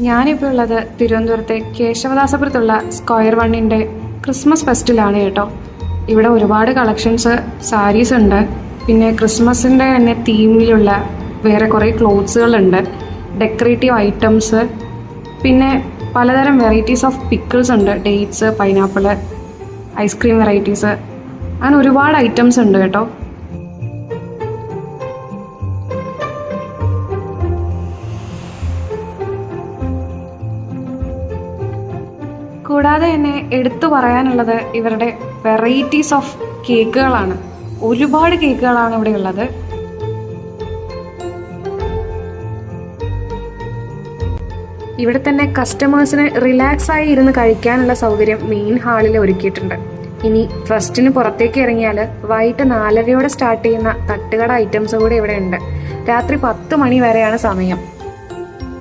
ഞാനിപ്പോൾ ഉള്ളത് തിരുവനന്തപുരത്തെ കേശവദാസപുരത്തുള്ള സ്ക്വയർ വണ്ണിൻ്റെ ക്രിസ്മസ് ഫെസ്റ്റിലാണ് കേട്ടോ. ഇവിടെ ഒരുപാട് കളക്ഷൻസ് സാരീസ് ഉണ്ട്, പിന്നെ ക്രിസ്മസിൻ്റെ തന്നെ തീമിലുള്ള വേറെ കുറേ ക്ലോത്ത്സുകളുണ്ട്, ഡെക്കറേറ്റീവ് ഐറ്റംസ്, പിന്നെ പലതരം വെറൈറ്റീസ് ഓഫ് പിക്കിൾസ് ഉണ്ട്, ഡേറ്റ്സ്, പൈനാപ്പിൾ, ഐസ്ക്രീം വെറൈറ്റീസ്, അങ്ങനെ ഒരുപാട് ഐറ്റംസ് ഉണ്ട് കേട്ടോ. കൂടാതെ തന്നെ എടുത്തു പറയാനുള്ളത് ഇവരുടെ വെറൈറ്റീസ് ഓഫ് കേക്കുകളാണ്. ഒരുപാട് കേക്കുകളാണ് ഇവിടെ ഉള്ളത്. ഇവിടെ തന്നെ കസ്റ്റമേഴ്സിന് റിലാക്സ് ആയി ഇരുന്ന് കഴിക്കാനുള്ള സൗകര്യം മെയിൻ ഹാളിൽ ഒരുക്കിയിട്ടുണ്ട്. ഇനി ഫസ്റ്റിന് പുറത്തേക്ക് ഇറങ്ങിയാൽ വൈകിട്ട് 4:30 സ്റ്റാർട്ട് ചെയ്യുന്ന തട്ടുകട ഐറ്റംസ് കൂടെ ഇവിടെ ഉണ്ട്. രാത്രി 10 മണി വരെയാണ് സമയം.